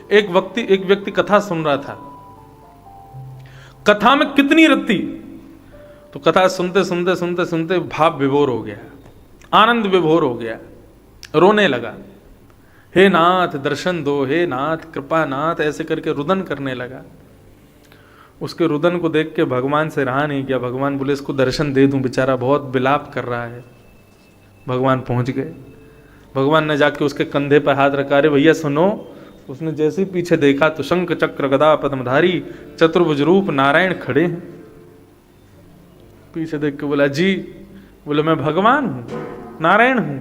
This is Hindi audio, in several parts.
एक व्यक्ति कथा सुन रहा था। कथा में कितनी रत्ती, तो कथा सुनते सुनते सुनते सुनते भाव विभोर हो गया, आनंद विभोर हो गया, रोने लगा। हे नाथ दर्शन दो, हे नाथ कृपा नाथ, ऐसे करके रुदन करने लगा। उसके रुदन को देख के भगवान से रहा नहीं गया। भगवान बोले इसको दर्शन दे दूं, बेचारा बहुत विलाप कर रहा है। भगवान पहुंच गए। भगवान ने जाके उसके कंधे पर हाथ रखा, अरे भैया सुनो। उसने जैसे ही पीछे देखा तो शंख चक्र गदा पद्मधारी चतुर्भुज रूप नारायण खड़े हैं। पीछे देख के बोला, जी, बोले मैं भगवान हूं, नारायण हूं,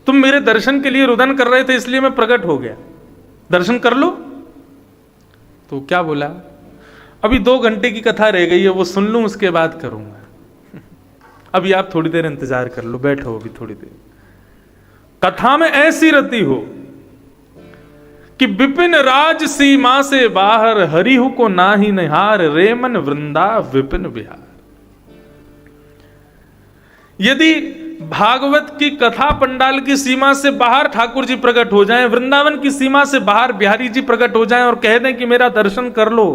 तुम मेरे दर्शन के लिए रुदन कर रहे थे इसलिए मैं प्रकट हो गया, दर्शन कर लो। तो क्या बोला, अभी 2 घंटे की कथा रह गई है, वो सुन लूं उसके बाद करूंगा। अभी आप थोड़ी देर इंतजार कर लो, बैठो अभी थोड़ी देर। कथा में ऐसी रति हो कि विपिन राज सीमा से बाहर हरिहु को नाही निहार, रेमन वृंदा विपिन विहार। यदि भागवत की कथा पंडाल की सीमा से बाहर ठाकुर जी प्रकट हो जाएं, वृंदावन की सीमा से बाहर बिहारी जी प्रकट हो जाएं और कह दें कि मेरा दर्शन कर लो,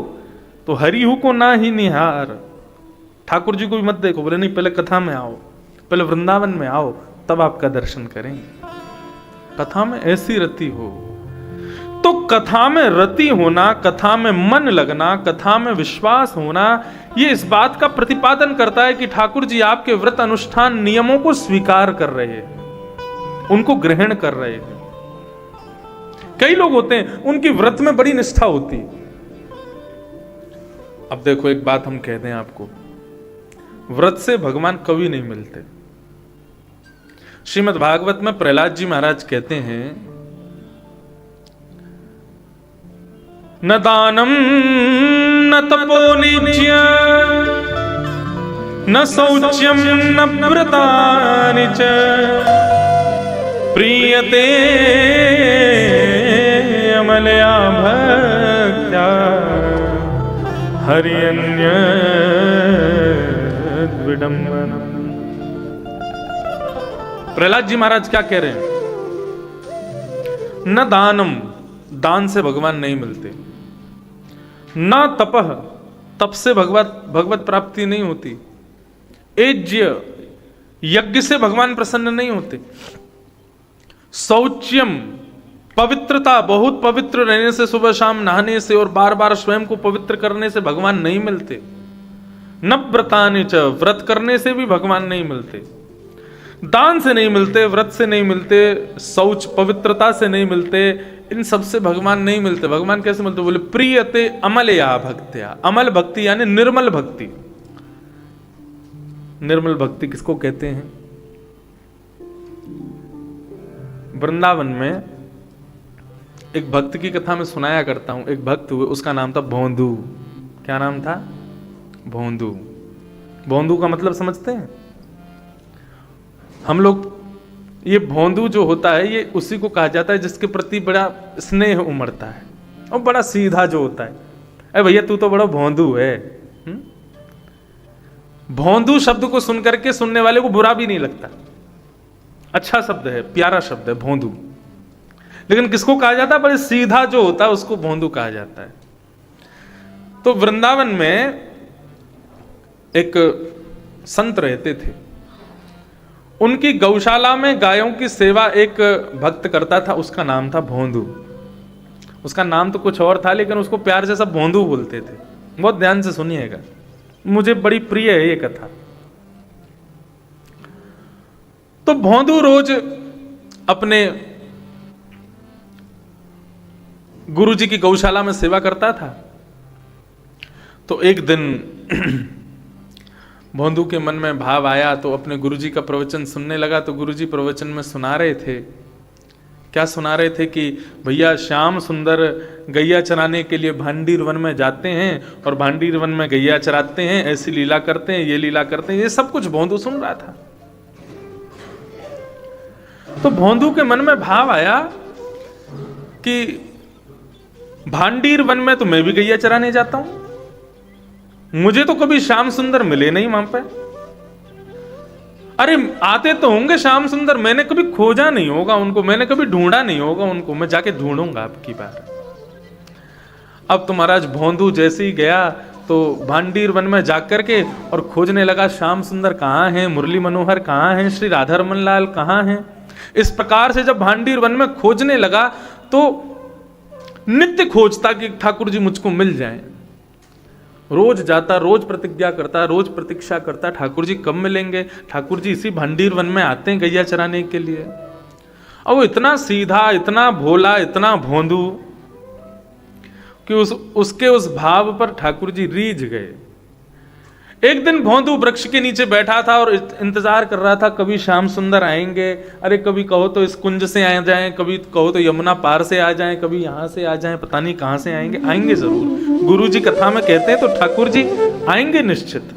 तो हरिहु को ना ही निहार, ठाकुर जी को भी मत देखो। बोले नहीं, पहले कथा में आओ, पहले वृंदावन में आओ, तब आपका दर्शन करेंगे। कथा में ऐसी रति हो। तो कथा में रति होना, कथा में मन लगना, कथा में विश्वास होना, ये इस बात का प्रतिपादन करता है कि ठाकुर जी आपके व्रत अनुष्ठान नियमों को स्वीकार कर रहे हैं, उनको ग्रहण कर रहे हैं। कई लोग होते हैं उनकी व्रत में बड़ी निष्ठा होती है। अब देखो एक बात हम कह दें आपको, व्रत से भगवान कभी नहीं मिलते। श्रीमद् भागवत में प्रहलाद जी महाराज कहते हैं, न दानम न तपोनिज्य न शौच्यम न व्रतानि च प्रीयते अमलया भक्त्या हरियन्य विडम्बनम्। प्रहलाद जी महाराज क्या कह रहे हैं, न दानम, दान से भगवान नहीं मिलते, न तपह, तप से भगवत प्राप्ति नहीं होती, एज्य, यज्ञ से भगवान प्रसन्न नहीं होते, शौच्यम, पवित्रता, बहुत पवित्र रहने से, सुबह शाम नहाने से और बार बार स्वयं को पवित्र करने से भगवान नहीं मिलते, न व्रतानि च, व्रत करने से भी भगवान नहीं मिलते, दान से नहीं मिलते, व्रत से नहीं मिलते, शौच पवित्रता से नहीं मिलते, इन सब से भगवान नहीं मिलते। भगवान कैसे मिलते, बोले प्रियते अमलया भक्त्या, अमल भक्ति यानी निर्मल भक्ति। निर्मल भक्ति किसको कहते हैं? वृंदावन में एक भक्त की कथा में सुनाया करता हूं। एक भक्त हुए, उसका नाम था भोंदू। क्या नाम था? भोंदू। भोंदू का मतलब समझते हैं हम लोग? ये भोंदू जो होता है, ये उसी को कहा जाता है जिसके प्रति बड़ा स्नेह उमड़ता है और बड़ा सीधा जो होता है। अरे भैया तू तो बड़ा भोंदू है। भोंदू शब्द को सुनकर के सुनने वाले को बुरा भी नहीं लगता, अच्छा शब्द है, प्यारा शब्द है भोंदू। लेकिन किसको कहा जाता है? बड़े सीधा जो होता है उसको भोंदू कहा जाता है। तो वृंदावन में एक संत रहते थे, उनकी गौशाला में गायों की सेवा एक भक्त करता था, उसका नाम था भोंदू। उसका नाम तो कुछ और था लेकिन उसको प्यार से सब भोंदू बोलते थे। बहुत ध्यान से सुनिएगा, मुझे बड़ी प्रिय है ये कथा। तो भोंदू रोज अपने गुरुजी की गौशाला में सेवा करता था। तो एक दिन भोंदू के मन में भाव आया तो अपने गुरुजी का प्रवचन सुनने लगा। तो गुरुजी प्रवचन में सुना रहे थे, क्या सुना रहे थे कि भैया श्याम सुंदर गैया चराने के लिए भांडीर वन में जाते हैं और भांडीर वन में गैया चराते हैं, ऐसी लीला करते हैं, ये लीला करते हैं। ये सब कुछ भोंदू सुन रहा था। तो भोंदू के मन में भाव आया कि भांडीर वन में तो मैं भी गैया चराने जाता हूं, मुझे तो कभी श्याम सुंदर मिले नहीं वहां पे। अरे आते तो होंगे श्याम सुंदर, मैंने कभी खोजा नहीं होगा उनको, मैंने कभी ढूंढा नहीं होगा उनको, मैं जाके ढूंढूंगा अब की बार। अब तो महाराज भोंदू जैसे ही गया तो भांडीर वन में जाकर के और खोजने लगा, श्याम सुंदर कहाँ हैं, मुरली मनोहर कहाँ हैं, श्री राधा रमन लाल कहाँ हैं। इस प्रकार से जब भांडीर वन में खोजने लगा तो नित्य खोजता कि ठाकुर जी मुझको मिल जाएं। रोज जाता, रोज प्रतिज्ञा करता, रोज प्रतीक्षा करता, ठाकुर जी कब मिलेंगे, ठाकुर जी इसी भांडीर वन में आते हैं गैया चराने के लिए। अब वो इतना सीधा, इतना भोला, इतना भोंदू कि उसके उस भाव पर ठाकुर जी रीझ गए। एक दिन भोंदू वृक्ष के नीचे बैठा था और इंतजार कर रहा था कभी श्याम सुंदर आएंगे। अरे कभी कहो तो इस कुंज से आ जाएं, कभी कहो तो यमुना पार से आ जाएं, कभी यहां से आ जाएं, पता नहीं कहां से आएंगे। आएंगे जरूर, गुरु जी कथा में कहते हैं तो ठाकुर जी आएंगे निश्चित।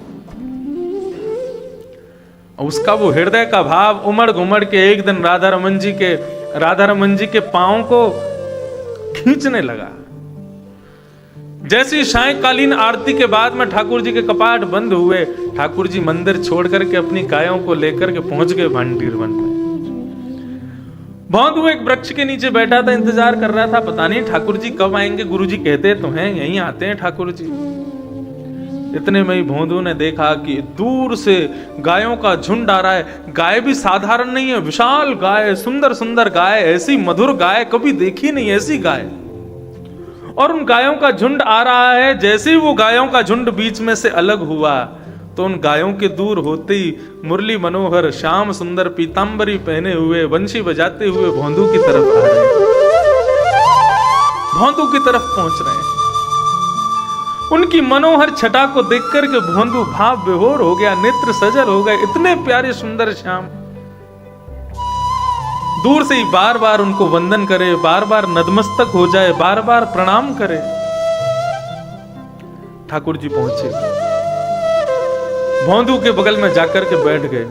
उसका वो हृदय का भाव उमड़ घुमड़ के एक दिन राधा रमन जी के पांव को खींचने लगा। जैसी सायंकालीन आरती के बाद में ठाकुर जी के कपाट बंद हुए, ठाकुर जी मंदिर छोड़ करके अपनी गायों को लेकर के पहुंच गए भांडीर वन में। भोंदू एक वृक्ष के नीचे बैठा था, इंतजार कर रहा था, पता नहीं ठाकुर जी कब आएंगे। गुरु जी कहते तो हैं यहीं आते हैं ठाकुर जी। इतने में ही भोंदू ने देखा कि दूर से गायों का झुंड आ रहा है। गाय भी साधारण नहीं है, विशाल गाय, सुंदर सुंदर गाय, ऐसी मधुर गाय कभी देखी नहीं ऐसी गाय। और उन गायों का झुंड आ रहा है। जैसे ही वो गायों का झुंड बीच में से अलग हुआ तो उन गायों के दूर होते ही मुरली मनोहर श्याम सुंदर पीतांबरी पहने हुए बंशी बजाते हुए भोंदू की तरफ आ रहे हैं, भोंदू की तरफ पहुंच रहे हैं। उनकी मनोहर छटा को देख करके भोंदू भाव विभोर हो गया, नेत्र सजल हो गए। इतने प्यारे सुंदर श्याम दूर से ही बार बार उनको वंदन करे, बार बार नतमस्तक हो जाए, बार बार प्रणाम करे। ठाकुर जी पहुंचे, भोंदू के बगल में जाकर के बैठ गए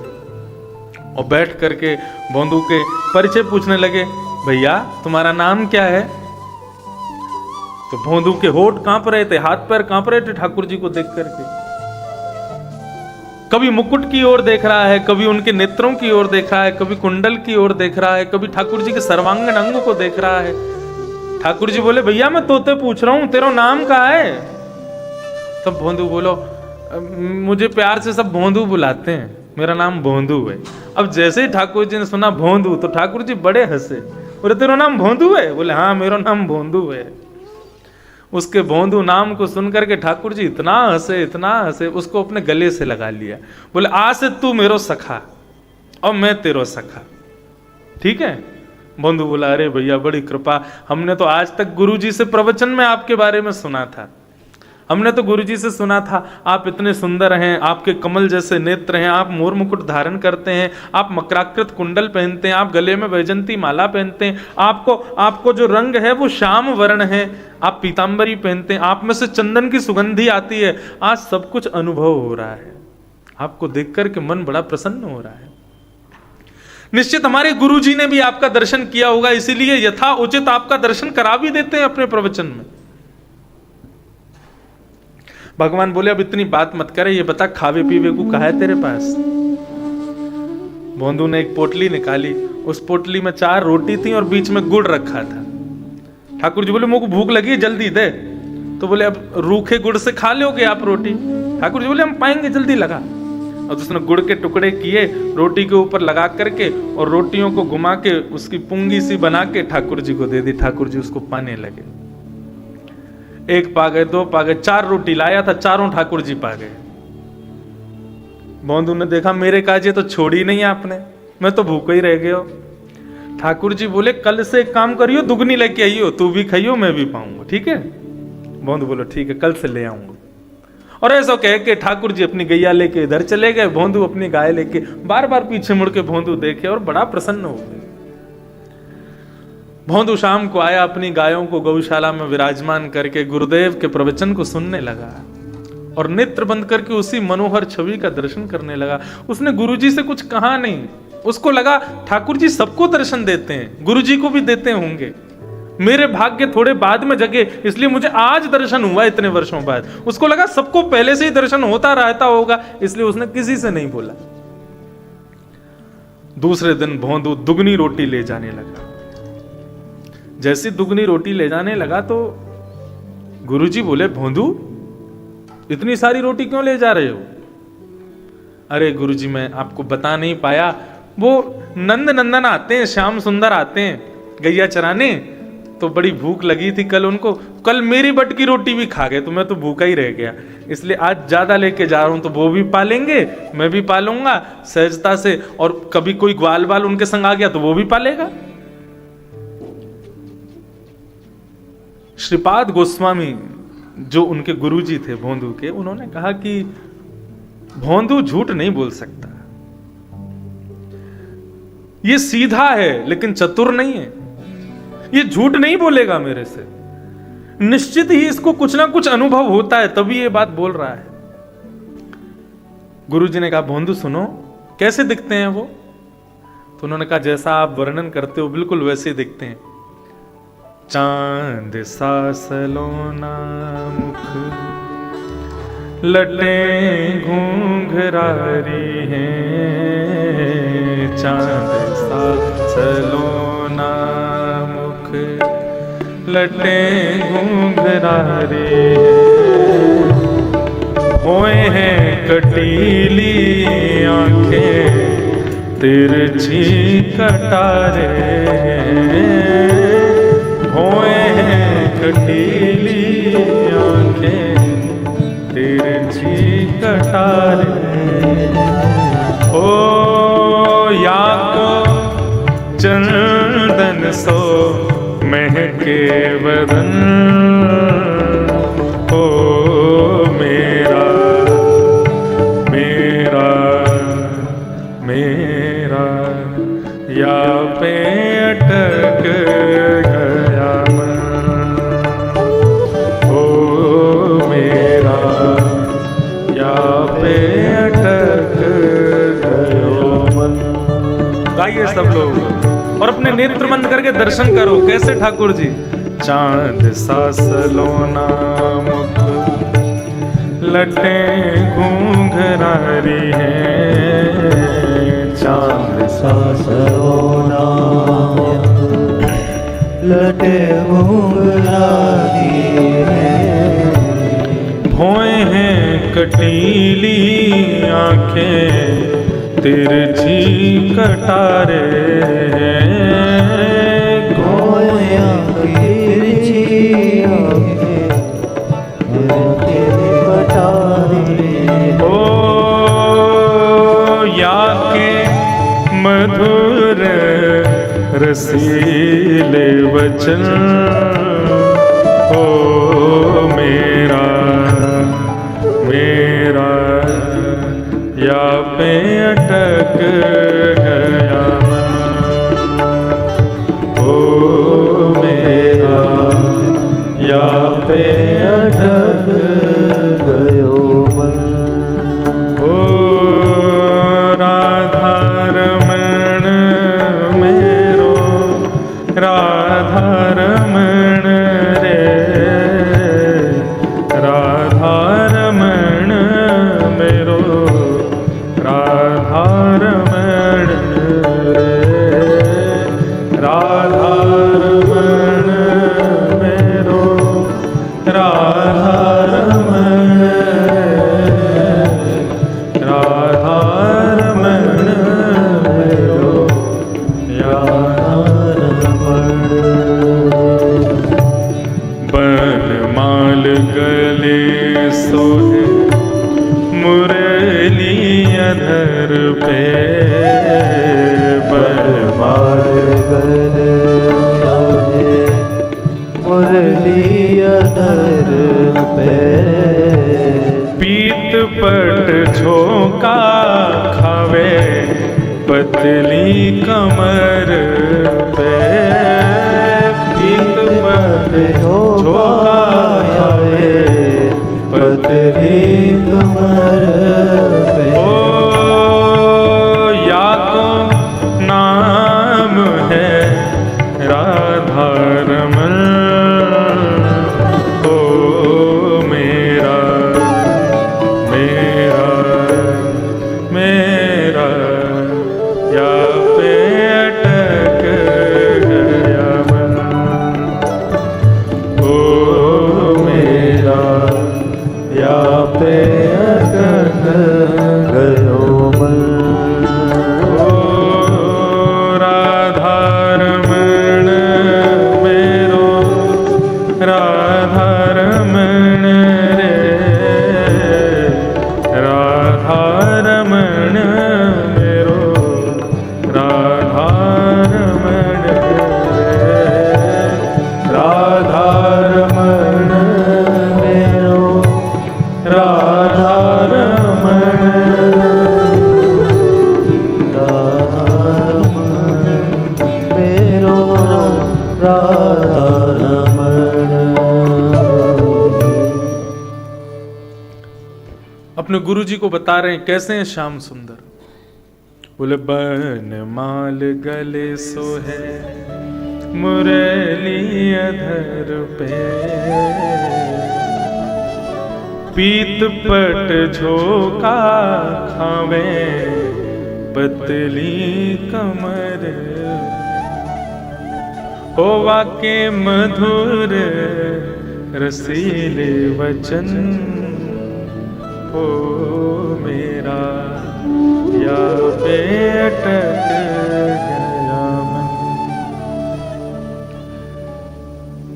और बैठ करके भोंदू के परिचय पूछने लगे, भैया तुम्हारा नाम क्या है। तो भोंदू के होठ कांप रहे थे, हाथ पैर कांप रहे थे ठाकुर जी को देख करके। कभी मुकुट की ओर देख रहा है, कभी उनके नेत्रों की ओर देख रहा है, कभी कुंडल की ओर देख रहा है, कभी ठाकुर जी के सर्वांगीण अंग को देख रहा है। ठाकुर जी बोले, भैया मैं तोते पूछ रहा हूं, तेरा नाम क्या है। तब भोंदू बोलो, मुझे प्यार से सब भोंदू बुलाते हैं, मेरा नाम भोंदू है। अब जैसे ही ठाकुर जी ने सुना भोंदू तो ठाकुर जी बड़े हंसे, बोले तेरा नाम भोंदू है। बोले हाँ मेरा नाम भोंदू है। उसके भोंदू नाम को सुनकर के ठाकुर जी इतना हंसे, उसको अपने गले से लगा लिया। बोले आज से तू मेरो सखा और मैं तेरो सखा, ठीक है। भोंदू बोला, अरे भैया बड़ी कृपा, हमने तो आज तक गुरुजी से प्रवचन में आपके बारे में सुना था, हमने तो गुरुजी से सुना था आप इतने सुंदर हैं, आपके कमल जैसे नेत्र हैं, आप मोर मुकुट धारण करते हैं, आप मकराकृत कुंडल पहनते हैं, आप गले में वैजंती माला पहनते हैं, आपको जो रंग है वो श्याम वर्ण है, आप पीतांबरी पहनते हैं, आप में से चंदन की सुगंधी आती है। आज सब कुछ अनुभव हो रहा है, आपको देख करके मन बड़ा प्रसन्न हो रहा है। निश्चित हमारे गुरुजी ने भी आपका दर्शन किया होगा, इसीलिए यथा उचित आपका दर्शन करा भी देते हैं अपने प्रवचन में। भगवान बोले अब इतनी बात मत करे, ये बता खावे पीवे को कहा है तेरे पास। भोंदू ने एक पोटली निकाली, उस पोटली में 4 रोटी थी और बीच में गुड़ रखा था। ठाकुर जी बोले मुझको भूख लगी जल्दी दे। तो बोले अब रूखे गुड़ से खा लोगे आप रोटी। ठाकुर जी बोले हम पाएंगे, जल्दी लगा। और उसने गुड़ के टुकड़े किए, रोटी के ऊपर लगा करके और रोटियों को घुमा के उसकी पुंगी सी बना के ठाकुर जी को दे दी। ठाकुर जी उसको पाने लगे। 1 पा गए, 2 पा गए, 4 रोटी लाया था, चारों ठाकुर जी पा गए। भोंदू ने देखा मेरे काजे तो छोड़ी नहीं आपने, मैं तो भूखा ही रह गया। ठाकुर जी बोले कल से एक काम करियो, दुगनी लेके आइयो, तू भी खाइयो मैं भी पाऊंगा, ठीक है। भोंदू बोलो ठीक है कल से ले आऊंगा। और ऐसा कह के ठाकुर जी अपनी गैया लेके इधर चले गए, भोंदू अपनी गाय लेके। बार बार पीछे मुड़ के भोंदू देखे और बड़ा प्रसन्न हो गए। भोंदू शाम को आया, अपनी गायों को गौशाला में विराजमान करके गुरुदेव के प्रवचन को सुनने लगा और नेत्र बंद करके उसी मनोहर छवि का दर्शन करने लगा। उसने गुरुजी से कुछ कहा नहीं, उसको लगा ठाकुर जी सबको दर्शन देते हैं, गुरुजी को भी देते होंगे, मेरे भाग्य थोड़े बाद में जगे इसलिए मुझे आज दर्शन हुआ इतने वर्षों बाद। उसको लगा सबको पहले से ही दर्शन होता रहता होगा, इसलिए उसने किसी से नहीं बोला। दूसरे दिन भोंदू दुगनी रोटी ले जाने लगा। जैसी दुगनी रोटी ले जाने लगा तो गुरुजी बोले, भोंदू इतनी सारी रोटी क्यों ले जा रहे हो? अरे गुरुजी मैं आपको बता नहीं पाया, वो नंद नंदन आते हैं, श्याम सुंदर आते हैं गैया चराने, तो बड़ी भूख लगी थी कल उनको, कल मेरी बट की रोटी भी खा गए, तो मैं तो भूखा ही रह गया, इसलिए आज ज्यादा लेके जा रहा हूं, तो वो भी पालेंगे, मैं भी पालूंगा सहजता से, और कभी कोई ग्वाल बाल उनके संग आ गया तो वो भी पालेगा। श्रीपाद गोस्वामी जो उनके गुरुजी थे भोंदू के, उन्होंने कहा कि भोंदू झूठ नहीं बोल सकता, ये सीधा है लेकिन चतुर नहीं है, ये झूठ नहीं बोलेगा मेरे से, निश्चित ही इसको कुछ ना कुछ अनुभव होता है तभी ये बात बोल रहा है। गुरुजी ने कहा, भोंदू सुनो, कैसे दिखते हैं वो? तो उन्होंने कहा, जैसा आप वर्णन करते हो बिल्कुल वैसे ही दिखते हैं। चांद सा सलोना मुख, लटें घूंघरारी हैं, चांद सा सलोना मुख, लटें घूंघरारी हैं, होए हैं कटीली आंखें, तिरछी कटारे हैं, होए हैं कटीली आंखें, तिरछी कटारे, ओ या को चंदन सो महके बदन, ओ मेरा मेरा मेरा या पे अटक गया मन, ओ मेरा या पे अटक गयो मन। गाइए सब लोग, और अपने नेत्र बंद करके दर्शन करो। कैसे ठाकुर जी? चांद सा सलोना मुख, लटें घूंघरारी हैं, चांद सा सलोना लटें घूंघरारी हैं, भोए हैं कटीली आंखें, तिरछी कटारे हैं, गोया तिरछी आंखें, तिरछी कटारे, ओ या के मधुर रसीले वचन, ओ मेरा मेरा या पे अटक गया मन, ओ मेरा या पे अटक गयो मन, ओ राधा रमण मेरो, राधा रमण रे, राधा रमण मेरो, राधा रमण रे, राधा रमण मेरो, राधा रमण रे, राधा रमण मेरो, राधा रमण। बनमाल गले सोहे, मुरली अधर पे, बनमाल गले सोहे, मुरली अधर पे, पीत पट झोंका खावे, पतली कमर पे, पीत पट झोंका खावे, पतली कमर पे, ओ या को नाम है राधा रमण, ओ मेरा मेरा मेरा या पे अटक गया मन, ओ अपने गुरुजी को बता रहे हैं कैसे हैं श्याम सुंदर। बोले बन माल गले सो है मुरली अधर पे, पीत पट झोंका खावे पतली कमर, होवा के मधुर रसीले वचन, हो मेरा या बेटक गया मन।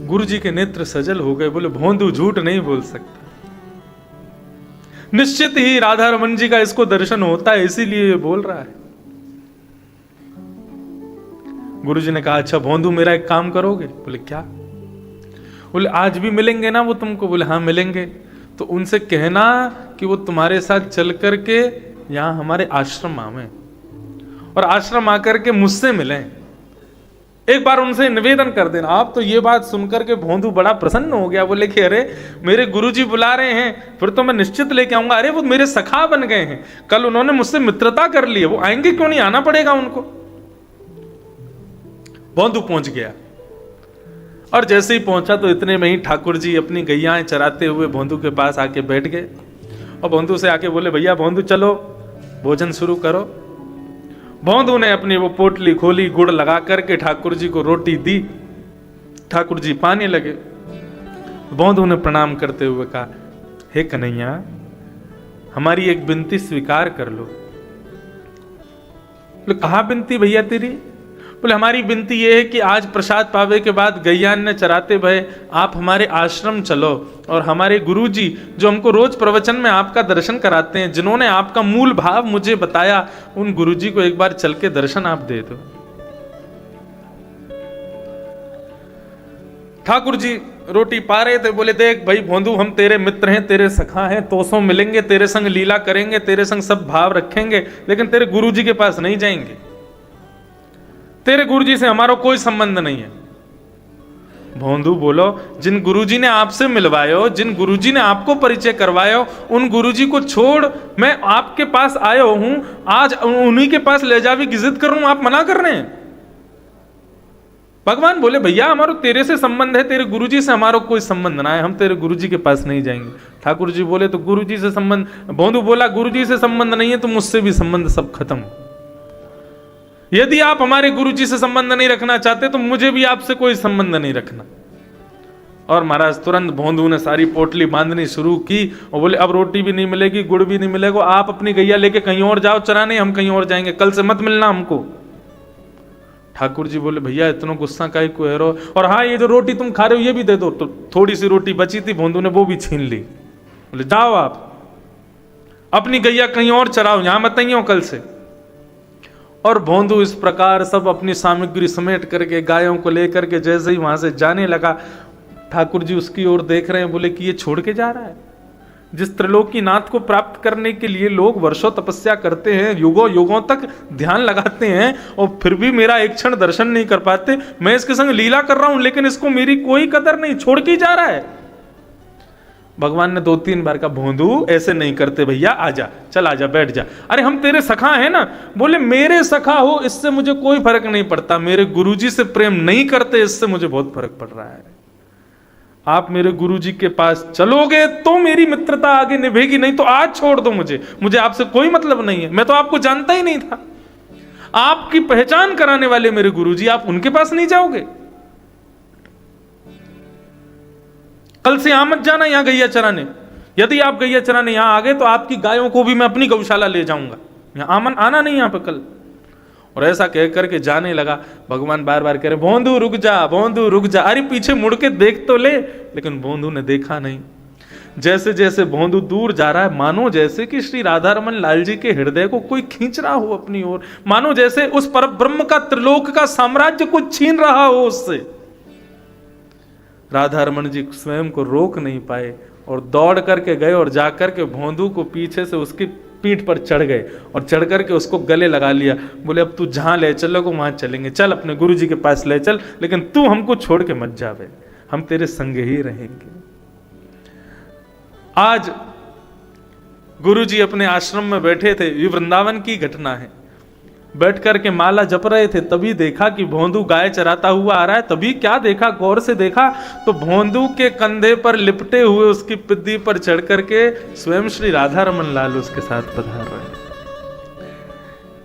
गुरुजी के नेत्र सजल हो गए। बोले भोंदू झूठ नहीं बोल सकता, निश्चित ही राधा रमन जी का इसको दर्शन होता है, इसीलिए ये बोल रहा है। गुरुजी ने कहा अच्छा भोंदू मेरा एक काम करोगे? बोले क्या? बोले आज भी मिलेंगे ना वो तुमको? बोले हाँ मिलेंगे। तो उनसे कहना कि वो तुम्हारे साथ चल करके यहां हमारे आश्रम आवे और आश्रम आकर के मुझसे मिलें। एक बार उनसे निवेदन कर देना। आप तो ये बात सुनकर के भोंदू बड़ा प्रसन्न हो गया। बोले कि अरे मेरे गुरुजी बुला रहे हैं, फिर तो मैं निश्चित लेके आऊंगा। अरे वो मेरे सखा बन गए हैं, कल उन्होंने मुझसे मित्रता कर ली है, वो आएंगे क्यों नहीं? आना पड़ेगा उनको। भोंदू पहुंच गया और जैसे ही पहुंचा तो इतने में ही ठाकुर जी अपनी गैयाएं चराते हुए भोंदू के पास आके बैठ गए और भोंदू से आके बोले भैया भोंदू चलो भोजन शुरू करो। भोंदू ने अपनी वो पोटली खोली, गुड़ लगा करके ठाकुर जी को रोटी दी। ठाकुर जी पाने लगे। भोंदू ने प्रणाम करते हुए कहा हे कन्हैया हमारी एक विनती स्वीकार कर लो। बोले कहा विनती भैया तेरी? बोले हमारी विनती ये है कि आज प्रसाद पावे के बाद गैयान ने चराते भय आप हमारे आश्रम चलो और हमारे गुरुजी जो हमको रोज प्रवचन में आपका दर्शन कराते हैं, जिन्होंने आपका मूल भाव मुझे बताया, उन गुरुजी को एक बार चल के दर्शन आप दे दो। ठाकुर जी रोटी पा रहे थे। बोले देख भाई भोंदू हम तेरे मित्र हैं, तेरे सखा हैं, तोसों मिलेंगे, तेरे संग लीला करेंगे, तेरे संग सब भाव रखेंगे, लेकिन तेरे गुरुजी के पास नहीं जाएंगे। तेरे गुरुजी से हमारा कोई संबंध नहीं है। भोंदू बोलो जिन गुरुजी ने आपसे मिलवायो, जिन गुरुजी ने आपको परिचय करवायो, उन गुरुजी को छोड़ मैं आपके पास आया हूं, आज उन्हीं के पास ले जावी की जिद कर रहा हूं, आप मना कर रहे हैं। भगवान बोले भैया हमारा तेरे से संबंध है, तेरे गुरुजी से हमारा कोई संबंध ना है, हम तेरे गुरुजी के पास नहीं जाएंगे। ठाकुर जी बोले तो गुरुजी से संबंध, भोंदू बोला गुरुजी से संबंध नहीं है तो मुझसे भी संबंध सब खत्म। यदि आप हमारे गुरुजी से संबंध नहीं रखना चाहते तो मुझे भी आपसे कोई संबंध नहीं रखना। और महाराज तुरंत भोंदू ने सारी पोटली बांधनी शुरू की और बोले अब रोटी भी नहीं मिलेगी, गुड़ भी नहीं मिलेगा, आप अपनी गैया लेके कहीं और जाओ चराने, हम कहीं और जाएंगे, कल से मत मिलना हमको। ठाकुर जी बोले भैया इतना गुस्सा काहे को है रो, और हाँ ये जो रोटी तुम खा रहे हो ये भी दे दो। तो थोड़ी सी रोटी बची थी, भोंदू ने वो भी छीन ली। बोले जाओ आप अपनी गैया कहीं और चराओ, यहां मत आइयो कल से। और भोंदू इस प्रकार सब अपनी सामग्री समेट करके गायों को लेकर के जैसे ही वहां से जाने लगा, ठाकुर जी उसकी ओर देख रहे हैं। बोले कि ये छोड़ के जा रहा है, जिस त्रिलोकीनाथ को प्राप्त करने के लिए लोग वर्षों तपस्या करते हैं, युगों युगों तक ध्यान लगाते हैं, और फिर भी मेरा एक क्षण दर्शन नहीं कर पाते। मैं इसके संग लीला कर रहा हूं लेकिन इसको मेरी कोई कदर नहीं, छोड़ के जा रहा है। भगवान ने 2-3 बार कहा भोंदू ऐसे नहीं करते भैया, आजा चल आजा बैठ जा। अरे हम तेरे सखा हैं ना। बोले मेरे सखा हो इससे मुझे कोई फर्क नहीं पड़ता, मेरे गुरुजी से प्रेम नहीं करते इससे मुझे बहुत फर्क पड़ रहा है। आप मेरे गुरुजी के पास चलोगे तो मेरी मित्रता आगे निभेगी, नहीं तो आज छोड़ दो मुझे आपसे कोई मतलब नहीं है, मैं तो आपको जानता ही नहीं था। आपकी पहचान कराने वाले मेरे गुरुजी, आप उनके पास नहीं जाओगे? कल से यहां मत जाना यहां गैया चराने। यदि आप गैया चराने यहां आ गए तो आपकी गायों को भी मैं अपनी गौशाला ले जाऊंगा, यहां आना नहीं यहां पे कल। और ऐसा कह करके जाने लगा। भगवान बार बार कह रहे भोंदू रुक जा, भोंदू रुक जा। अरे पीछे मुड़ के देख तो ले, लेकिन भोंदू ने देखा नहीं। जैसे जैसे भोंदू दूर जा रहा है, मानो जैसे कि श्री राधा रमन लाल जी के हृदय को कोई खींच रहा हो अपनी ओर, मानो जैसे उस पर ब्रह्म का त्रिलोक का साम्राज्य को छीन रहा हो उससे। राधा रमन जी स्वयं को रोक नहीं पाए और दौड़ करके गए और जाकर के भोंदू को पीछे से उसकी पीठ पर चढ़ गए और चढ़ करके उसको गले लगा लिया। बोले अब तू जहां ले चलोगे वहां चलेंगे, चल अपने गुरुजी के पास ले चल, लेकिन तू हमको छोड़ के मत जावे, हम तेरे संग ही रहेंगे। आज गुरुजी अपने आश्रम में बैठे थे, ये वृंदावन की घटना है। बैठ करके माला जप रहे थे, तभी देखा कि भोंदू गाय चराता हुआ आ रहा है। तभी क्या देखा, गौर से देखा तो भोंदू के कंधे पर लिपटे हुए उसकी पिद्दी पर चढ़ करके स्वयं श्री राधा रमन लाल उसके साथ पधार रहे हैं।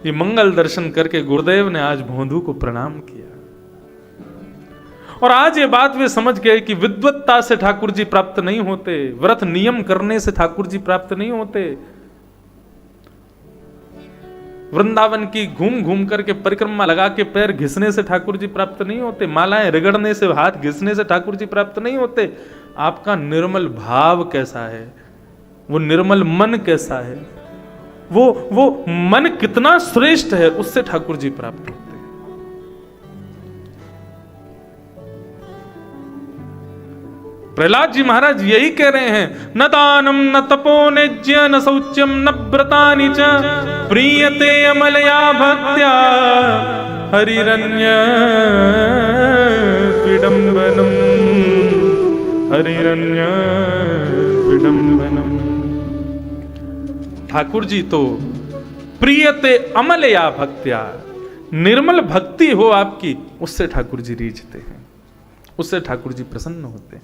ये मंगल दर्शन करके गुरुदेव ने आज भोंदू को प्रणाम किया और आज ये बात वे समझ गए कि विद्वत्ता से ठाकुर जी प्राप्त नहीं होते, व्रत नियम करने से ठाकुर जी प्राप्त नहीं होते, वृंदावन की घूम घूम करके परिक्रमा लगा के पैर घिसने से ठाकुर जी प्राप्त नहीं होते, मालाएं रगड़ने से, हाथ घिसने से ठाकुर जी प्राप्त नहीं होते। आपका निर्मल भाव कैसा है, वो निर्मल मन कैसा है, वो मन कितना श्रेष्ठ है, उससे ठाकुर जी प्राप्त होते हैं। प्रहलाद जी महाराज यही कह रहे हैं, न दानम न तपो निज्य न शौच्यम न व्रतानि च प्रीयते अमलया भक्त्या हरिरन्य विडम्बनम हरिरन्य विडम्बनम। ठाकुर जी तो प्रीयते अमलया भक्त्या, निर्मल भक्ति हो आपकी, उससे ठाकुर जी रीझते हैं, उससे ठाकुर जी प्रसन्न होते हैं।